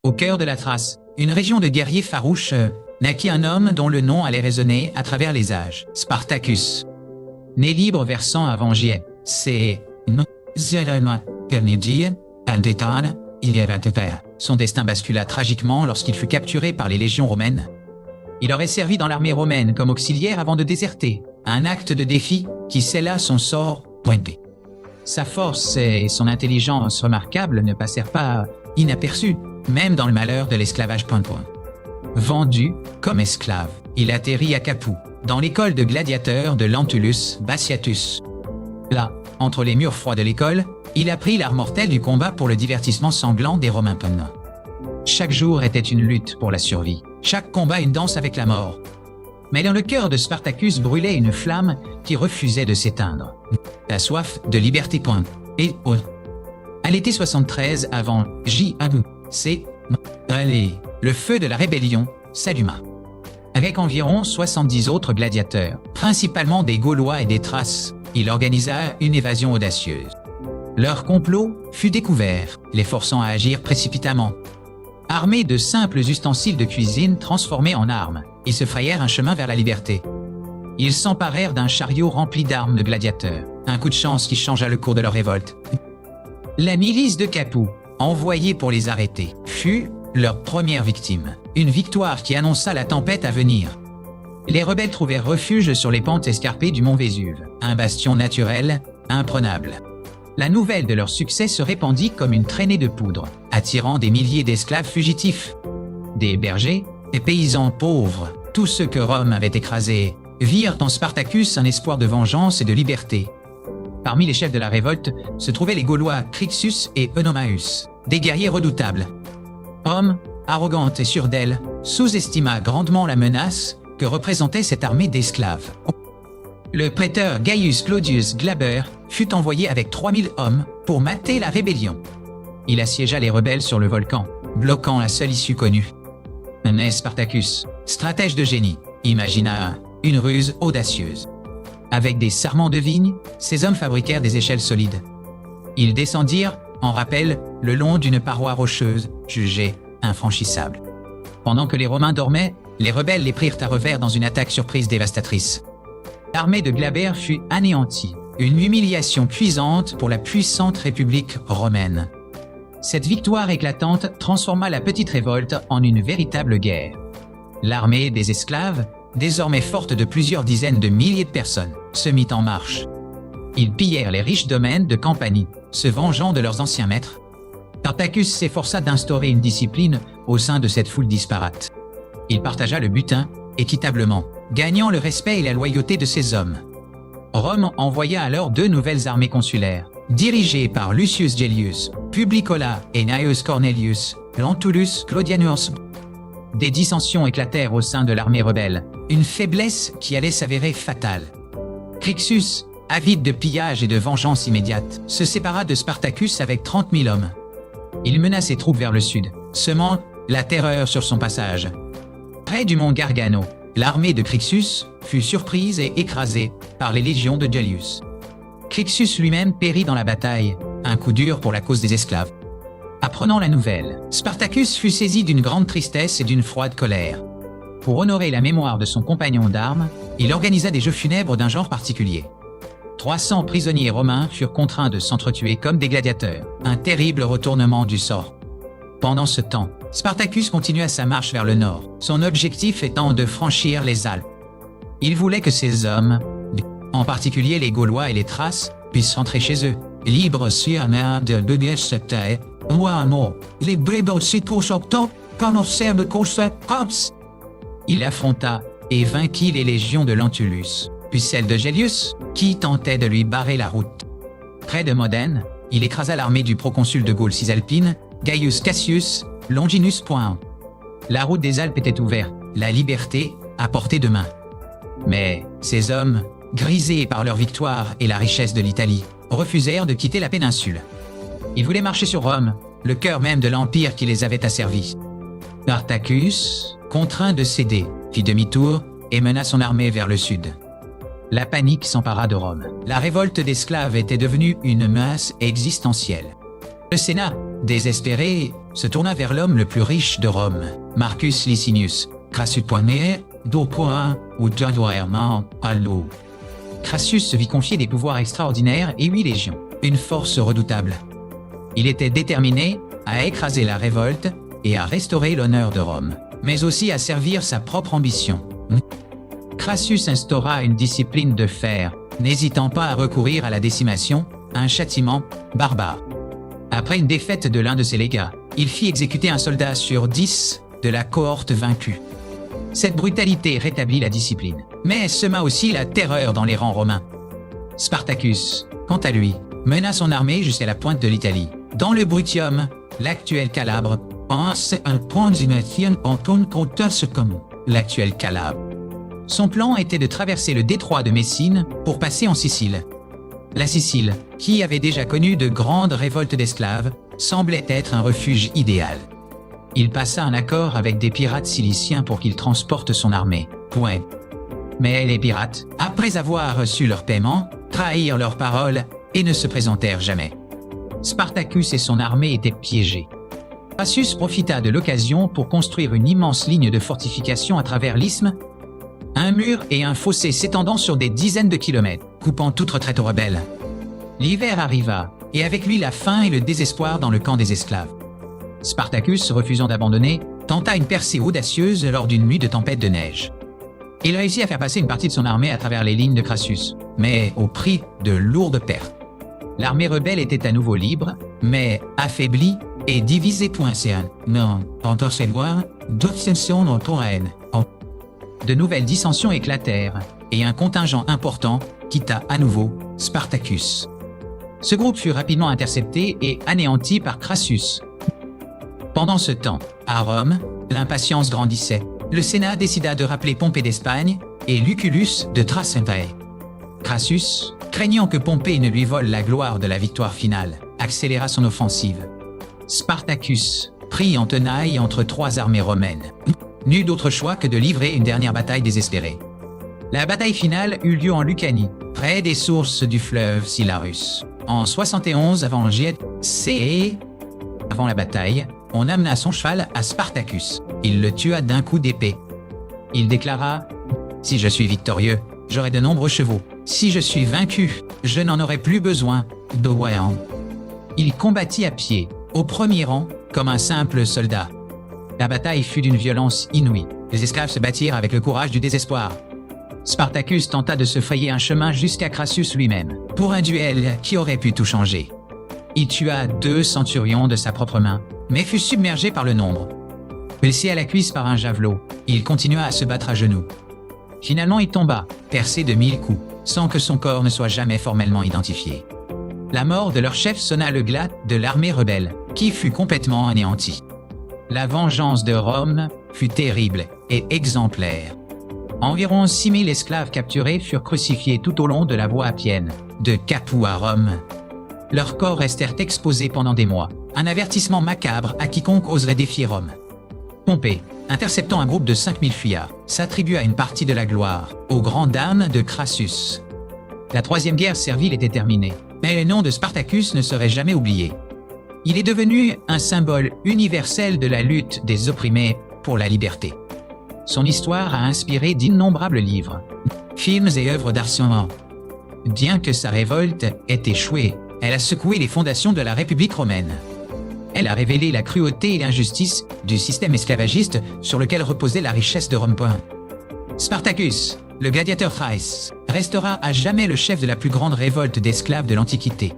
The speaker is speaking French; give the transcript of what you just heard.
Au cœur de la Thrace, une région de guerriers farouches, naquit un homme dont le nom allait résonner à travers les âges, Spartacus. Né libre vers 100 avant J.E. C'est son destin bascula tragiquement lorsqu'il fut capturé par les légions romaines. Il aurait servi dans l'armée romaine comme auxiliaire avant de déserter, un acte de défi qui scella son sort pointé. Sa force et son intelligence remarquables ne passèrent pas inaperçus, même dans le malheur de l'esclavage. Vendu comme esclave, il atterrit à Capoue, dans l'école de gladiateurs de Lentulus Bassiatus. Là, entre les murs froids de l'école, il apprit l'art mortel du combat pour le divertissement sanglant des Romains. Chaque jour était une lutte pour la survie, chaque combat une danse avec la mort. Mais dans le cœur de Spartacus brûlait une flamme qui refusait de s'éteindre. La soif de liberté. Et à l'été 73 avant J.A.C., le feu de la rébellion s'alluma. Avec environ 70 autres gladiateurs, principalement des Gaulois et des Thraces, il organisa une évasion audacieuse. Leur complot fut découvert, les forçant à agir précipitamment. Armés de simples ustensiles de cuisine transformés en armes, ils se frayèrent un chemin vers la liberté. Ils s'emparèrent d'un chariot rempli d'armes de gladiateurs, un coup de chance qui changea le cours de leur révolte. La milice de Capoue, envoyée pour les arrêter, fut leur première victime, une victoire qui annonça la tempête à venir. Les rebelles trouvèrent refuge sur les pentes escarpées du mont Vésuve, un bastion naturel, imprenable. La nouvelle de leur succès se répandit comme une traînée de poudre, attirant des milliers d'esclaves fugitifs. Des bergers, des paysans pauvres, tous ceux que Rome avait écrasés, virent en Spartacus un espoir de vengeance et de liberté. Parmi les chefs de la révolte se trouvaient les Gaulois Crixus et Eunomaus, des guerriers redoutables. Rome, arrogante et sûre d'elle, sous-estima grandement la menace que représentait cette armée d'esclaves. Le préteur Gaius Claudius Glaber fut envoyé avec 3000 hommes pour mater la rébellion. Il assiégea les rebelles sur le volcan, bloquant la seule issue connue. Mais Spartacus, stratège de génie, imagina une ruse audacieuse. Avec des sarments de vigne, ces hommes fabriquèrent des échelles solides. Ils descendirent, en rappel, le long d'une paroi rocheuse, jugée infranchissable. Pendant que les Romains dormaient, les rebelles les prirent à revers dans une attaque surprise dévastatrice. L'armée de Glaber fut anéantie, une humiliation cuisante pour la puissante République romaine. Cette victoire éclatante transforma la petite révolte en une véritable guerre. L'armée des esclaves, désormais forte de plusieurs dizaines de milliers de personnes, se mit en marche. Ils pillèrent les riches domaines de Campanie, se vengeant de leurs anciens maîtres. Spartacus s'efforça d'instaurer une discipline au sein de cette foule disparate. Il partagea le butin équitablement, gagnant le respect et la loyauté de ses hommes. Rome envoya alors 2 nouvelles armées consulaires, dirigées par Lucius Gellius, Publicola et Gnaeus Cornelius, Lentulus Claudianus. Des dissensions éclatèrent au sein de l'armée rebelle, une faiblesse qui allait s'avérer fatale. Crixus, avide de pillage et de vengeance immédiate, se sépara de Spartacus avec 30 000 hommes. Il mena ses troupes vers le sud, semant la terreur sur son passage. Près du mont Gargano, l'armée de Crixus fut surprise et écrasée par les légions de Gellius. Crixus lui-même périt dans la bataille, un coup dur pour la cause des esclaves. Apprenant la nouvelle, Spartacus fut saisi d'une grande tristesse et d'une froide colère. Pour honorer la mémoire de son compagnon d'armes, il organisa des jeux funèbres d'un genre particulier. 300 prisonniers romains furent contraints de s'entretuer comme des gladiateurs, un terrible retournement du sort. Pendant ce temps, Spartacus continua sa marche vers le nord, son objectif étant de franchir les Alpes. Il voulait que ses hommes, en particulier les Gaulois et les Thraces, puissent rentrer chez eux, libres sur un air de Budgestae, ou un mot, les Il affronta et vainquit les légions de Lentulus, puis celles de Gellius, qui tentaient de lui barrer la route. Près de Modène, il écrasa l'armée du proconsul de Gaule cisalpine, Gaius Cassius Longinus. La route des Alpes était ouverte, la liberté à portée de main. Mais ces hommes, grisés par leur victoire et la richesse de l'Italie, refusèrent de quitter la péninsule. Ils voulaient marcher sur Rome, le cœur même de l'empire qui les avait asservis. Spartacus, contraint de céder, fit demi-tour et mena son armée vers le sud. La panique s'empara de Rome. La révolte d'esclaves était devenue une menace existentielle. Le Sénat, désespéré, se tourna vers l'homme le plus riche de Rome, Marcus Licinius, Crassus. Ou Allo. Crassus se vit confier des pouvoirs extraordinaires et 8 légions, une force redoutable. Il était déterminé à écraser la révolte et à restaurer l'honneur de Rome, mais aussi à servir sa propre ambition. Crassus instaura une discipline de fer, n'hésitant pas à recourir à la décimation, un châtiment barbare. Après une défaite de l'un de ses légats, il fit exécuter un soldat sur 10 de la cohorte vaincue. Cette brutalité rétablit la discipline, mais sema aussi la terreur dans les rangs romains. Spartacus, quant à lui, mena son armée jusqu'à la pointe de l'Italie, dans le Bruttium, l'actuel Calabre, l'actuel Calabre. Son plan était de traverser le détroit de Messine pour passer en Sicile. La Sicile, qui avait déjà connu de grandes révoltes d'esclaves, semblait être un refuge idéal. Il passa un accord avec des pirates ciliciens pour qu'ils transportent son armée. Mais les pirates, après avoir reçu leur paiement, trahirent leurs paroles et ne se présentèrent jamais. Spartacus et son armée étaient piégés. Crassus profita de l'occasion pour construire une immense ligne de fortification à travers l'isthme, un mur et un fossé s'étendant sur des dizaines de kilomètres, coupant toute retraite aux rebelles. L'hiver arriva, et avec lui la faim et le désespoir dans le camp des esclaves. Spartacus, refusant d'abandonner, tenta une percée audacieuse lors d'une nuit de tempête de neige. Il réussit à faire passer une partie de son armée à travers les lignes de Crassus, mais au prix de lourdes pertes. L'armée rebelle était à nouveau libre, mais affaiblie et divisée. De nouvelles dissensions éclatèrent, et un contingent important quitta à nouveau Spartacus. Ce groupe fut rapidement intercepté et anéanti par Crassus. Pendant ce temps, à Rome, l'impatience grandissait. Le Sénat décida de rappeler Pompée d'Espagne et Lucullus de Thrasymphé. Crassus, craignant que Pompée ne lui vole la gloire de la victoire finale, accéléra son offensive. Spartacus prit en tenaille entre 3 armées romaines. N'eut d'autre choix que de livrer une dernière bataille désespérée. La bataille finale eut lieu en Lucanie, près des sources du fleuve Silarus. En 71 avant J.C. Avant la bataille, on amena son cheval à Spartacus. Il le tua d'un coup d'épée. Il déclara « Si je suis victorieux, j'aurai de nombreux chevaux. Si je suis vaincu, je n'en aurai plus besoin. » Il combattit à pied, au premier rang, comme un simple soldat. La bataille fut d'une violence inouïe. Les esclaves se battirent avec le courage du désespoir. Spartacus tenta de se frayer un chemin jusqu'à Crassus lui-même, pour un duel qui aurait pu tout changer. Il tua 2 centurions de sa propre main, mais fut submergé par le nombre. Blessé à la cuisse par un javelot, il continua à se battre à genoux. Finalement, il tomba, percé de 1000 coups, sans que son corps ne soit jamais formellement identifié. La mort de leur chef sonna le glas de l'armée rebelle, qui fut complètement anéantie. La vengeance de Rome fut terrible et exemplaire. Environ 6000 esclaves capturés furent crucifiés tout au long de la voie appienne, de Capoue à Rome. Leurs corps restèrent exposés pendant des mois, un avertissement macabre à quiconque oserait défier Rome. Pompée, interceptant un groupe de 5000 fuyards, s'attribua une partie de la gloire aux grandes dames de Crassus. La troisième guerre servile était terminée, mais le nom de Spartacus ne serait jamais oublié. Il est devenu un symbole universel de la lutte des opprimés pour la liberté. Son histoire a inspiré d'innombrables livres, films et œuvres d'art. Bien que sa révolte ait échoué, elle a secoué les fondations de la République romaine. Elle a révélé la cruauté et l'injustice du système esclavagiste sur lequel reposait la richesse de Rome. Spartacus, le gladiateur Thrace, restera à jamais le chef de la plus grande révolte d'esclaves de l'Antiquité.